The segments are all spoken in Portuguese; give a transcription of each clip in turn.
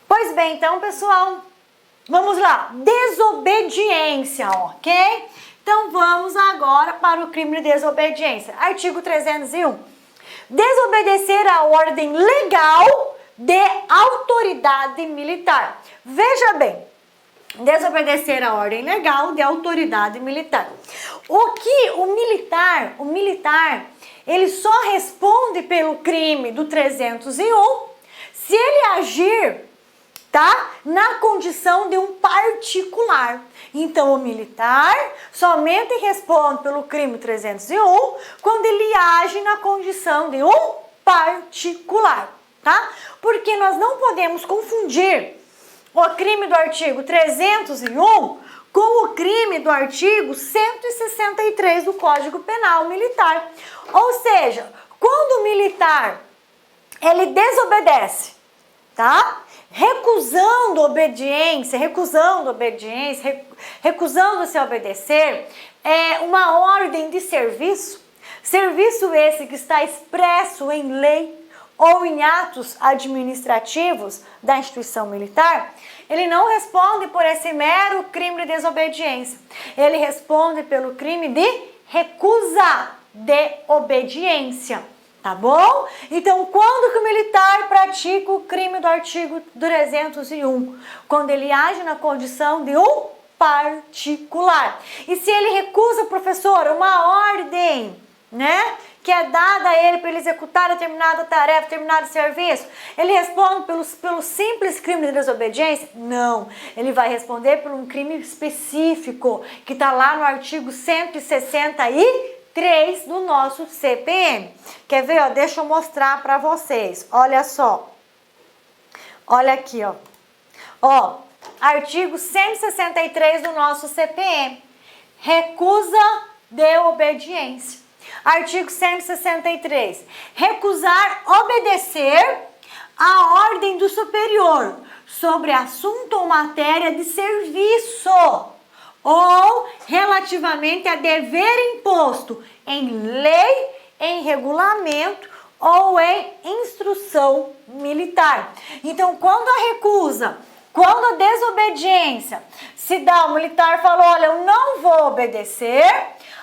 Pois bem, então, pessoal, vamos lá. Desobediência, ok? Então, vamos agora para o crime de desobediência. Artigo 301. Desobedecer a ordem legal de autoridade militar. Veja bem, desobedecer a ordem legal de autoridade militar. O que o militar, ele só responde pelo crime do 301 se ele agir, tá? Na condição de um particular. Então, o militar somente responde pelo crime 301 quando ele age na condição de um particular, tá? Porque nós não podemos confundir o crime do artigo 301 com o crime do artigo 163 do Código Penal Militar. Ou seja, quando o militar ele desobedece, tá? Recusando-se a obedecer, é uma ordem de serviço, serviço esse que está expresso em lei ou em atos administrativos da instituição militar, ele não responde por esse mero crime de desobediência, ele responde pelo crime de recusa de obediência. Tá bom? Então, quando que o militar pratica o crime do artigo 301? Quando ele age na condição de um particular. E se ele recusa, professor, uma ordem, né, que é dada a ele para ele executar determinada tarefa, determinado serviço, ele responde pelo simples crime de desobediência? Não. Ele vai responder por um crime específico, que está lá no artigo 163 do nosso CPM. Quer ver, ó? Deixa eu mostrar para vocês. Olha só. Olha aqui, ó. Ó, artigo 163 do nosso CPM. Recusa de obediência. Artigo 163. Recusar obedecer a ordem do superior sobre assunto ou matéria de serviço, ou relativamente a dever imposto em lei, em regulamento ou em instrução militar. Então, quando a recusa, quando a desobediência se dá, o militar falou, olha, eu não vou obedecer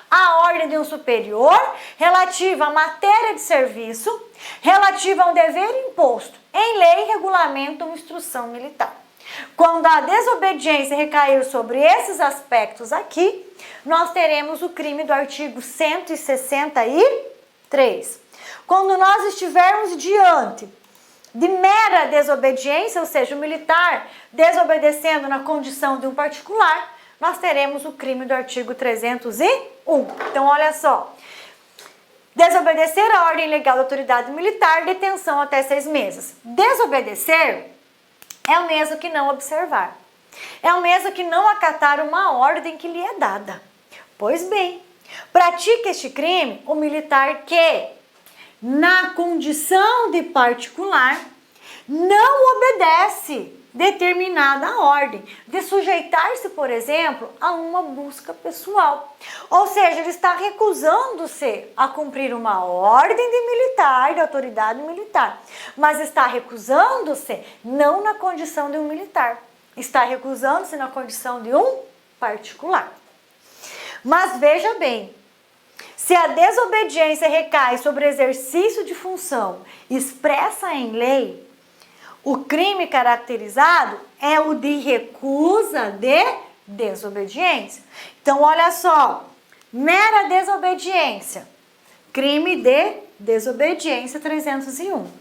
a ordem de um superior relativa à matéria de serviço, relativa a um dever imposto em lei, regulamento ou instrução militar. Quando a desobediência recair sobre esses aspectos aqui, nós teremos o crime do artigo 163. Quando nós estivermos diante de mera desobediência, ou seja, o militar desobedecendo na condição de um particular, nós teremos o crime do artigo 301. Então, olha só. Desobedecer a ordem legal da autoridade militar, detenção até 6 meses. Desobedecer é o mesmo que não observar. É o mesmo que não acatar uma ordem que lhe é dada. Pois bem, pratica este crime o militar que, na condição de particular, não obedece determinada ordem, de sujeitar-se, por exemplo, a uma busca pessoal. Ou seja, ele está recusando-se a cumprir uma ordem de militar, de autoridade militar, mas está recusando-se não na condição de um militar, está recusando-se na condição de um particular. Mas veja bem, se a desobediência recai sobre exercício de função expressa em lei, o crime caracterizado é o de recusa de desobediência. Então, olha só, mera desobediência, crime de desobediência 301.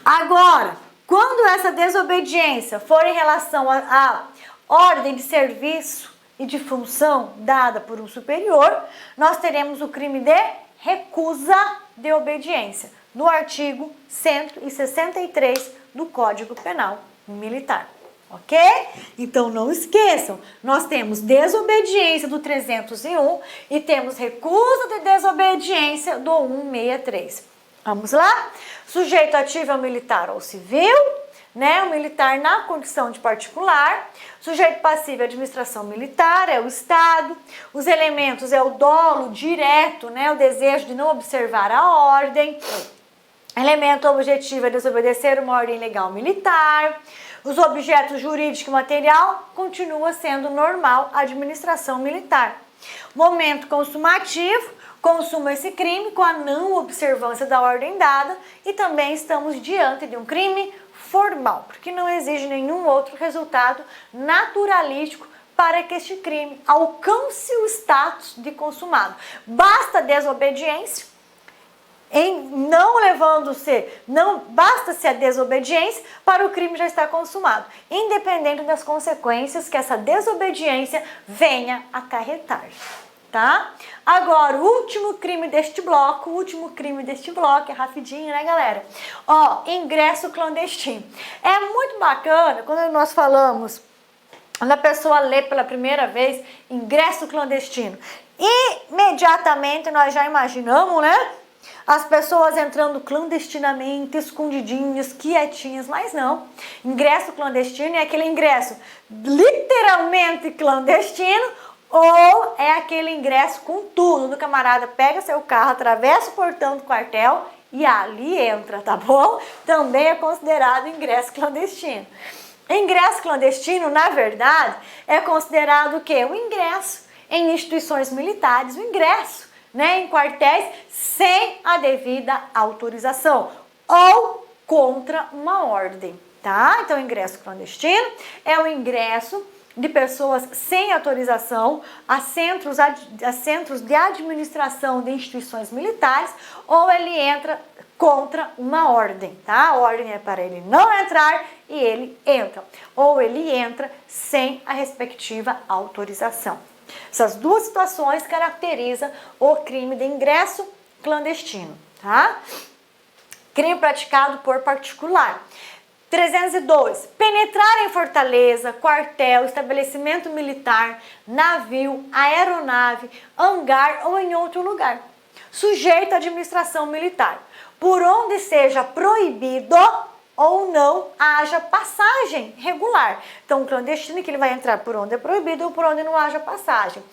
Agora, quando essa desobediência for em relação à ordem de serviço e de função dada por um superior, nós teremos o crime de recusa de obediência, no artigo 163 do Código Penal Militar, ok? Então, não esqueçam, nós temos desobediência do 301 e temos recusa de desobediência do 163. Vamos lá? Sujeito ativo é o militar ou civil, né? O militar na condição de particular. Sujeito passivo é a administração militar, é o Estado. Os elementos é o dolo direto, né? O desejo de não observar a ordem. Elemento objetivo é desobedecer uma ordem legal militar. Os objetos jurídico e material continua sendo normal administração militar. Momento consumativo, consuma esse crime com a não observância da ordem dada e também estamos diante de um crime formal, porque não exige nenhum outro resultado naturalístico para que este crime alcance o status de consumado. Basta desobediência, não basta-se a desobediência para o crime já estar consumado, independente das consequências que essa desobediência venha acarretar, tá? Agora, o último crime deste bloco, é rapidinho, né, galera? Ó, ingresso clandestino. É muito bacana quando nós falamos, quando a pessoa lê pela primeira vez, ingresso clandestino, imediatamente nós já imaginamos, né? As pessoas entrando clandestinamente, escondidinhas, quietinhas, mas não. Ingresso clandestino é aquele ingresso literalmente clandestino ou é aquele ingresso com tudo. O camarada pega seu carro, atravessa o portão do quartel e ali entra, tá bom? Também é considerado ingresso clandestino. Ingresso clandestino, na verdade, é considerado o quê? O ingresso em instituições militares, o ingresso, né, em quartéis sem a devida autorização ou contra uma ordem, tá? Então, ingresso clandestino é o ingresso de pessoas sem autorização a centros de administração de instituições militares ou ele entra contra uma ordem, tá? A ordem é para ele não entrar e ele entra, ou ele entra sem a respectiva autorização. Essas duas situações caracterizam o crime de ingresso clandestino, tá? Crime praticado por particular. 302. Penetrar em fortaleza, quartel, estabelecimento militar, navio, aeronave, hangar ou em outro lugar, sujeito à administração militar, por onde seja proibido ou não haja passagem regular. Então, o clandestino é que ele vai entrar por onde é proibido ou por onde não haja passagem.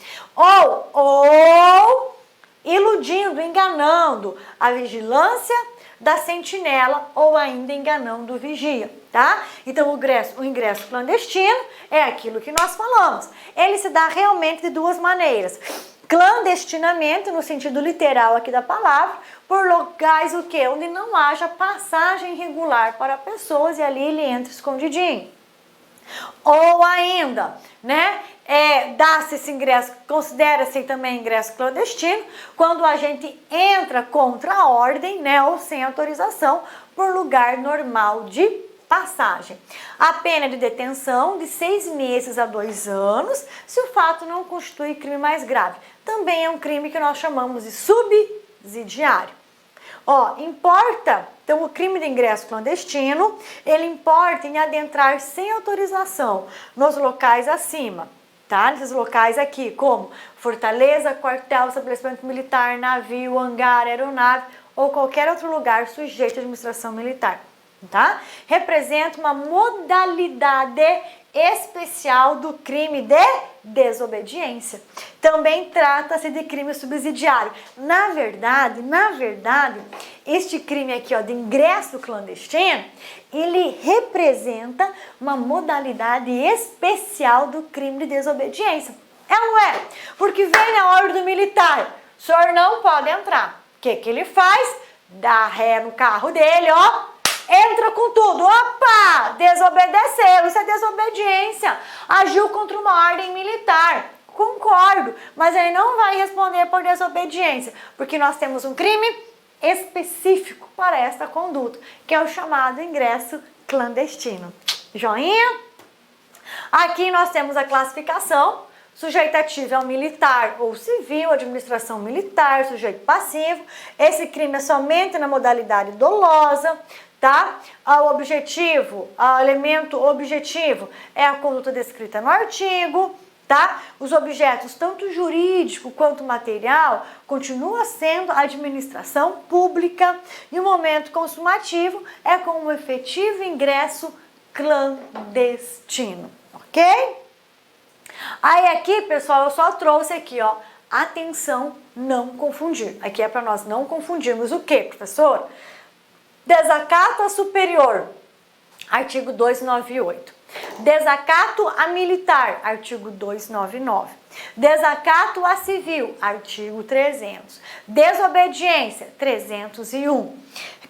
Ou iludindo, enganando a vigilância da sentinela ou ainda enganando o vigia, tá? Então, o ingresso clandestino é aquilo que nós falamos. Ele se dá realmente de duas maneiras. Clandestinamente, no sentido literal aqui da palavra, por locais o quê? Onde não haja passagem regular para pessoas e ali ele entra escondidinho. Ou ainda, né, dá-se esse ingresso, considera-se também ingresso clandestino, quando a gente entra contra a ordem, né, ou sem autorização, por lugar normal de passagem. A pena de detenção de 6 meses a 2 anos, se o fato não constitui crime mais grave. Também é um crime que nós chamamos de subsidiário. Então o crime de ingresso clandestino, ele importa em adentrar sem autorização nos locais acima, tá? Nesses locais aqui, como fortaleza, quartel, estabelecimento militar, navio, hangar, aeronave ou qualquer outro lugar sujeito à administração militar, tá? Representa uma modalidade especial do crime de desobediência. Também trata-se de crime subsidiário. Na verdade, este crime aqui, ó, de ingresso clandestino, ele representa uma modalidade especial do crime de desobediência. É ou não é? Porque vem a ordem do militar, o senhor não pode entrar. O que ele faz? Dá ré no carro dele, ó, entra com tudo. Opa! Desobedeceu. Isso é desobediência. Agiu contra uma ordem militar. Concordo. Mas ele não vai responder por desobediência. Porque nós temos um crime específico para esta conduta, que é o chamado ingresso clandestino. Joinha? Aqui nós temos a classificação. Sujeito ativo é um militar ou civil, administração militar, sujeito passivo. Esse crime é somente na modalidade dolosa, tá? O elemento objetivo é a conduta descrita no artigo, tá? Os objetos, tanto jurídico quanto material, continua sendo a administração pública e o momento consumativo é com o efetivo ingresso clandestino, ok? Aí aqui, pessoal, eu só trouxe aqui, ó, atenção, não confundir. Aqui é para nós não confundirmos o quê, professor? Desacato a superior, artigo 298. Desacato a militar, artigo 299. Desacato a civil, artigo 300. Desobediência, 301.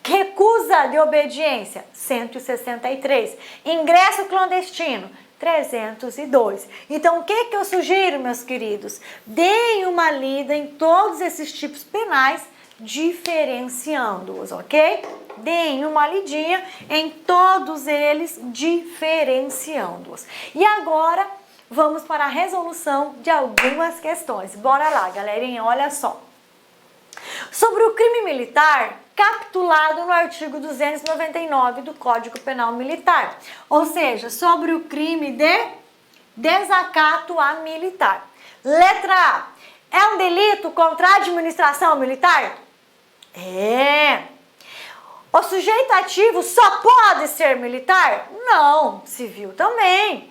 Recusa de obediência, 163. Ingresso clandestino, 302. Então, o que eu sugiro, meus queridos? Deem uma lida em todos esses tipos penais, diferenciando-os, ok? Deem uma lidinha em todos eles, diferenciando-os. E agora, vamos para a resolução de algumas questões. Bora lá, galerinha, olha só. Sobre o crime militar, capitulado no artigo 299 do Código Penal Militar. Ou seja, sobre o crime de desacato a militar. Letra A. É um delito contra a administração militar? É. O sujeito ativo só pode ser militar? Não, civil também.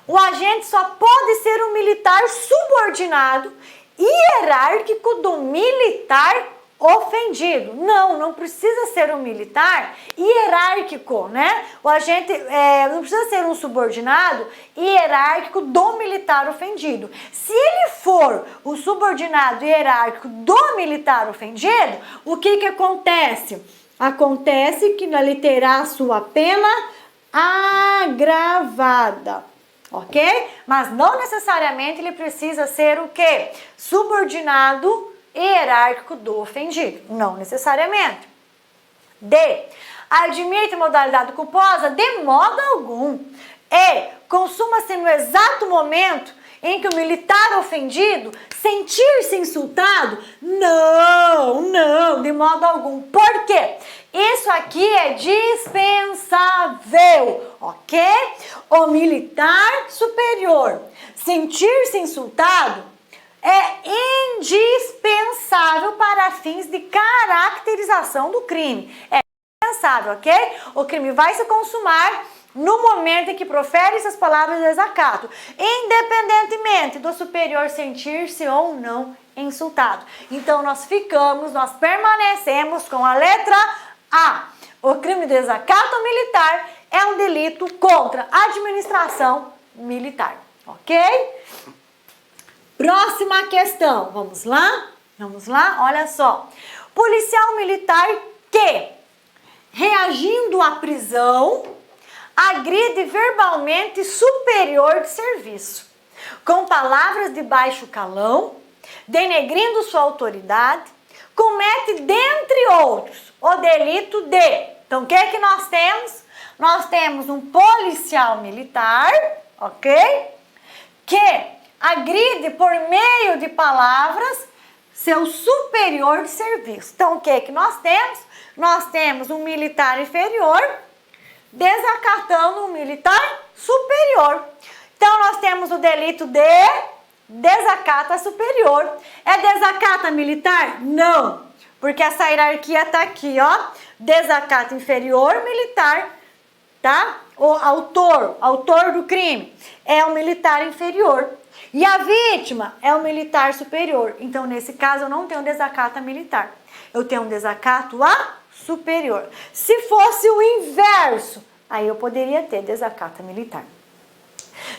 O agente só pode ser um militar subordinado hierárquico do militar ofendido. Não precisa ser um militar hierárquico, né? O agente não precisa ser um subordinado hierárquico do militar ofendido. Se ele for o subordinado hierárquico do militar ofendido, o que acontece? Acontece que ele terá a sua pena agravada. Ok? Mas não necessariamente ele precisa ser o quê? Subordinado hierárquico do ofendido. Não necessariamente. D. Admite modalidade culposa? De modo algum. E. Consuma-se no exato momento em que o militar ofendido sentir-se insultado? Não, de modo algum. Por quê? Isso aqui é dispensável, ok? O militar superior sentir-se insultado é indispensável para fins de caracterização do crime. É indispensável, ok? O crime vai se consumar no momento em que profere essas palavras de desacato, independentemente do superior sentir-se ou não insultado. Então, nós permanecemos com a letra A. O crime de desacato militar é um delito contra a administração militar, ok? Próxima questão, vamos lá? Olha só. Policial militar que, reagindo à prisão, agride verbalmente superior de serviço, com palavras de baixo calão, denegrindo sua autoridade, comete, dentre outros, o delito de... Então, o que é que nós temos? Nós temos um policial militar, ok? Que agride por meio de palavras seu superior de serviço. Então, o que é que nós temos? Nós temos um militar inferior desacatando um militar superior. Então, nós temos o delito de desacata superior. É desacata militar? Não, porque essa hierarquia está aqui, ó. Desacata inferior militar, tá? O autor do crime é o militar inferior. E a vítima é o militar superior. Então, nesse caso, eu não tenho desacata militar. Eu tenho um desacato a superior. Se fosse o inverso, aí eu poderia ter desacata militar.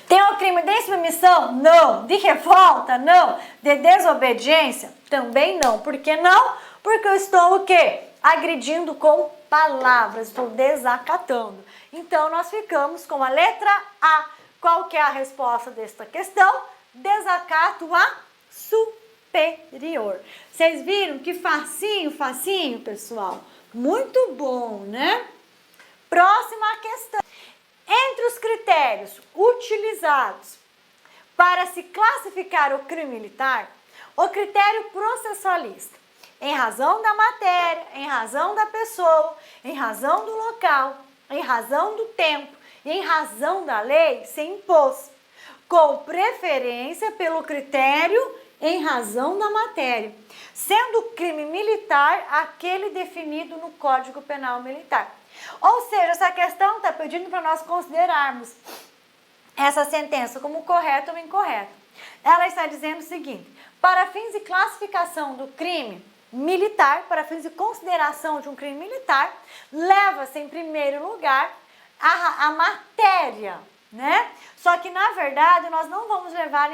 Tem o crime de insubmissão? Não. De revolta? Não. De desobediência? Também não. Por que não? Porque eu estou o quê? Agredindo com palavras, estou desacatando. Então, nós ficamos com a letra A. Qual que é a resposta desta questão? Desacato a superior. Vocês viram que facinho, pessoal? Muito bom, né? Próxima questão. Entre os critérios utilizados para se classificar o crime militar, o critério processualista, em razão da matéria, em razão da pessoa, em razão do local, em razão do tempo e em razão da lei, se impôs, com preferência pelo critério em razão da matéria, sendo o crime militar aquele definido no Código Penal Militar. Ou seja, essa questão está pedindo para nós considerarmos essa sentença como correta ou incorreta. Ela está dizendo o seguinte: para fins de classificação do crime, militar, para fins de consideração de um crime militar, leva-se em primeiro lugar a matéria, né? Só que, na verdade, nós não vamos levar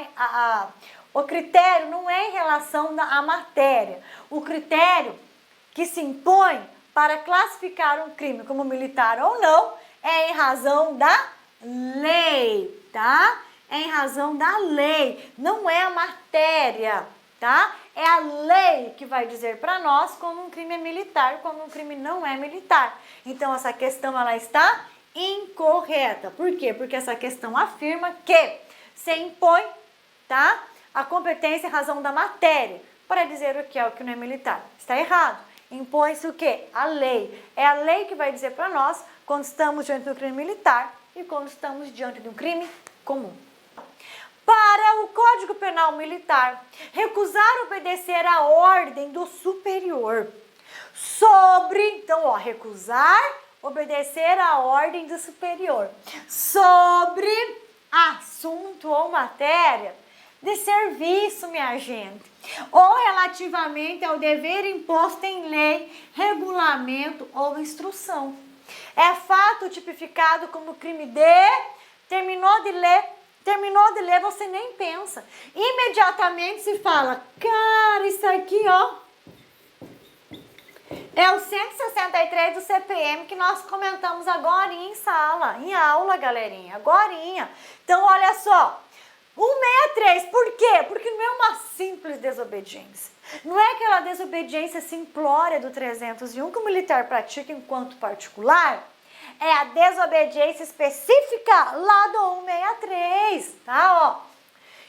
o critério não é em relação à matéria. O critério que se impõe para classificar um crime como militar ou não é em razão da lei, tá? É em razão da lei, não é a matéria, tá? É a lei que vai dizer para nós como um crime é militar, como um crime não é militar. Então, essa questão, ela está incorreta. Por quê? Porque essa questão afirma que se impõe, tá? A competência em razão da matéria para dizer o que é o que não é militar. Está errado. Impõe-se o quê? A lei. É a lei que vai dizer para nós quando estamos diante de um crime militar e quando estamos diante de um crime comum. Para o Código Penal Militar, recusar obedecer à ordem do superior então, recusar obedecer à ordem do superior sobre assunto ou matéria de serviço, minha gente, ou relativamente ao dever imposto em lei, regulamento ou instrução. É fato tipificado como crime terminou de ler, você nem pensa. Imediatamente se fala, cara, isso aqui, ó, é o 163 do CPM que nós comentamos agora em aula, galerinha, agorinha. Então, olha só, 163, por quê? Porque não é uma simples desobediência. Não é aquela desobediência simplória do 301 que o militar pratica enquanto particular. É a desobediência específica lá do 163, tá? Ó.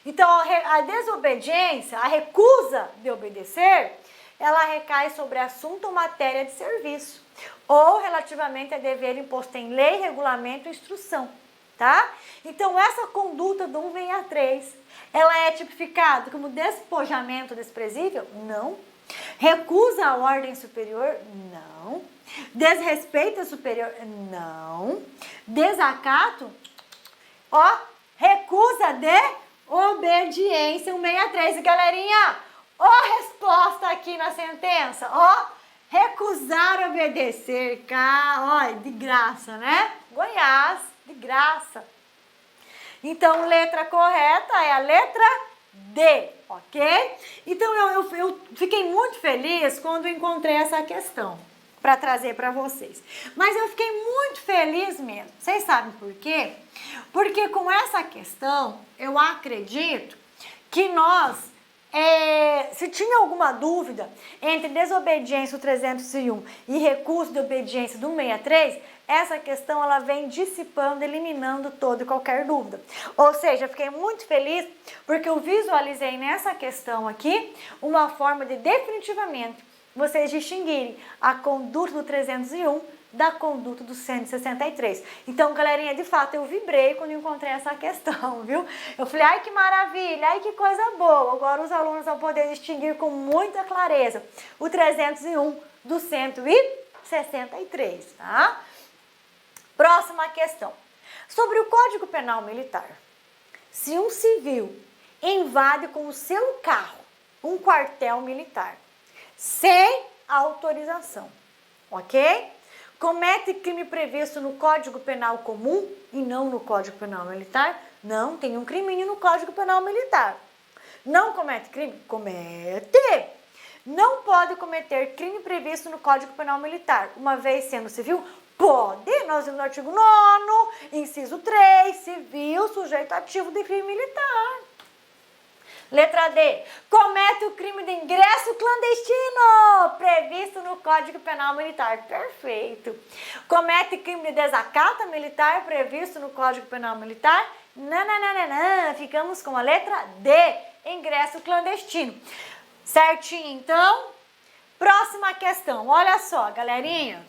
Então, a desobediência, a recusa de obedecer, ela recai sobre assunto ou matéria de serviço, ou relativamente a dever imposto em lei, regulamento e instrução, tá? Então, essa conduta do 163, ela é tipificada como despojamento desprezível? Não. Recusa a ordem superior? Não. Desrespeito ao superior? Não. Desacato? Ó, recusa de obediência, 163. E galerinha, ó a resposta aqui na sentença, ó, recusar obedecer, ó, de graça, né? Goiás, de graça. Então, letra correta é a letra D, ok? Então, eu fiquei muito feliz quando encontrei essa questão para trazer para vocês. Mas eu fiquei muito feliz mesmo. Vocês sabem por quê? Porque com essa questão, eu acredito que nós, se tinha alguma dúvida entre desobediência do 301 e recurso de obediência do 163, essa questão ela vem dissipando, eliminando toda e qualquer dúvida. Ou seja, eu fiquei muito feliz porque eu visualizei nessa questão aqui uma forma de definitivamente vocês distinguirem a conduta do 301 da conduta do 163. Então, galerinha, de fato, eu vibrei quando encontrei essa questão, viu? Eu falei, ai que maravilha, ai que coisa boa. Agora os alunos vão poder distinguir com muita clareza o 301 do 163, tá? Próxima questão. Sobre o Código Penal Militar. Se um civil invade com o seu carro um quartel militar sem autorização, ok? Comete crime previsto no Código Penal Comum e não no Código Penal Militar? Não, tem um crime no Código Penal Militar. Não comete crime? Comete! Não pode cometer crime previsto no Código Penal Militar, uma vez sendo civil? Pode! Nós vimos no artigo 9º, inciso 3, civil, sujeito ativo de crime militar. Letra D. Comete o crime de ingresso clandestino, previsto no Código Penal Militar. Perfeito. Comete crime de desacato militar, previsto no Código Penal Militar. Não. Ficamos com a letra D. Ingresso clandestino. Certinho, então? Próxima questão. Olha só, galerinha.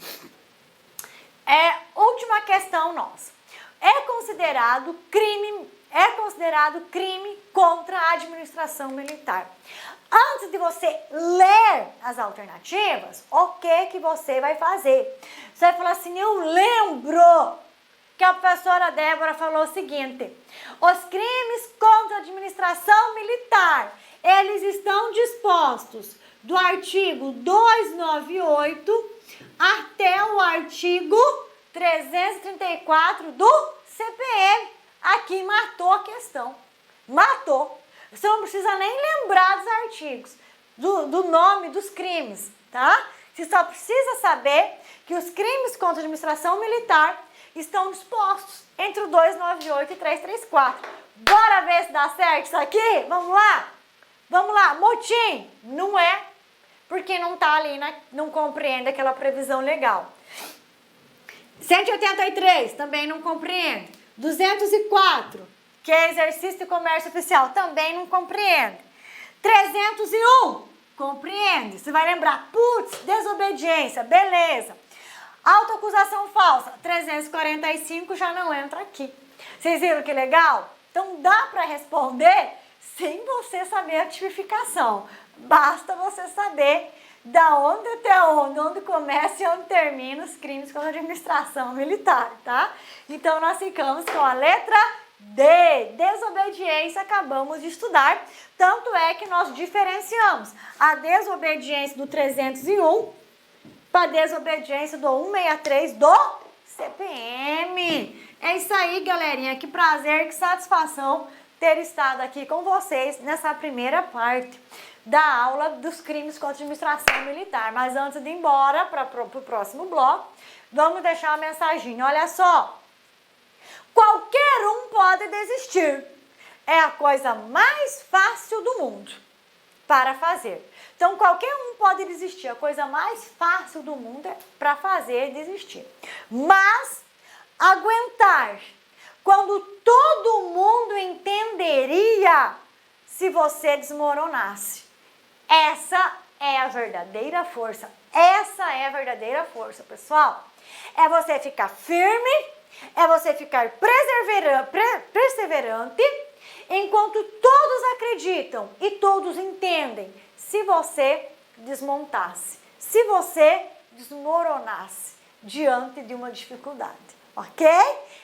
Última questão nossa. É considerado crime contra a administração militar. Antes de você ler as alternativas, o que você vai fazer? Você vai falar assim, eu lembro que a professora Débora falou o seguinte, os crimes contra a administração militar, eles estão dispostos do artigo 298 até o artigo 334 do CPM. Aqui matou a questão. Matou. Você não precisa nem lembrar dos artigos, do nome dos crimes, tá? Você só precisa saber que os crimes contra a administração militar estão dispostos entre o 298 e 334. Bora ver se dá certo isso aqui? Vamos lá? Vamos lá. Motim? Não é, porque não tá ali, não compreende aquela previsão legal. 183, também não compreende. 204, que é exercício de comércio oficial, também não compreende. 301, compreende. Você vai lembrar, putz, desobediência, beleza. Autoacusação falsa, 345 já não entra aqui. Vocês viram que legal? Então dá para responder sem você saber a tipificação. Basta você saber da onde até onde começa e onde termina os crimes contra a administração militar, tá? Então nós ficamos com a letra D, desobediência, acabamos de estudar. Tanto é que nós diferenciamos a desobediência do 301 para a desobediência do 163 do CPM. É isso aí, galerinha. Que prazer, que satisfação ter estado aqui com vocês nessa primeira parte da aula dos crimes contra a administração militar. Mas antes de ir embora para o próximo bloco, vamos deixar uma mensagem. Olha só, qualquer um pode desistir. É a coisa mais fácil do mundo para fazer. Então, qualquer um pode desistir. A coisa mais fácil do mundo é para fazer desistir. Mas aguentar quando todo mundo entenderia se você desmoronasse. Essa é a verdadeira força. Essa é a verdadeira força, pessoal. É você ficar firme, é você ficar perseverante, enquanto todos acreditam e todos entendem, se você desmontasse, se você desmoronasse diante de uma dificuldade, ok?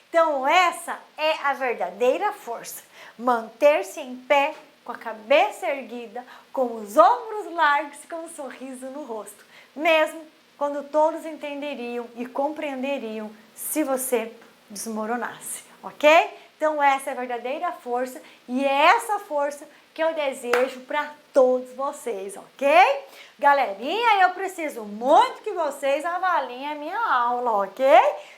Então essa é a verdadeira força, manter-se em pé, com a cabeça erguida, com os ombros largos e com um sorriso no rosto, mesmo quando todos entenderiam e compreenderiam se você desmoronasse, ok? Então essa é a verdadeira força e é essa força que eu desejo para todos vocês, ok? Galerinha, eu preciso muito que vocês avaliem a minha aula, ok?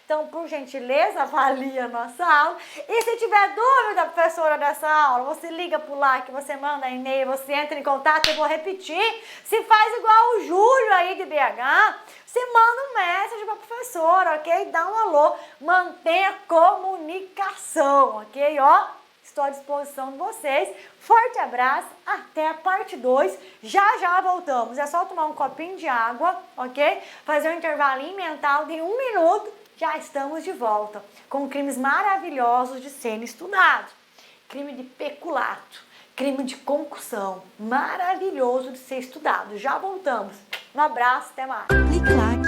Então, por gentileza, avalie a nossa aula. E se tiver dúvida, professora, dessa aula, você liga por lá, que você manda e-mail, você entra em contato, eu vou repetir. Se faz igual o Júlio aí de BH, você manda um message para a professora, ok? Dá um alô, mantenha a comunicação, ok? Ó, estou à disposição de vocês. Forte abraço, até a parte 2. Já voltamos. É só tomar um copinho de água, ok? Fazer um intervalinho mental de 1 minuto. Já estamos de volta com crimes maravilhosos de serem estudados. Crime de peculato, crime de concussão, maravilhoso de ser estudado. Já voltamos. Um abraço, até mais. Clique like.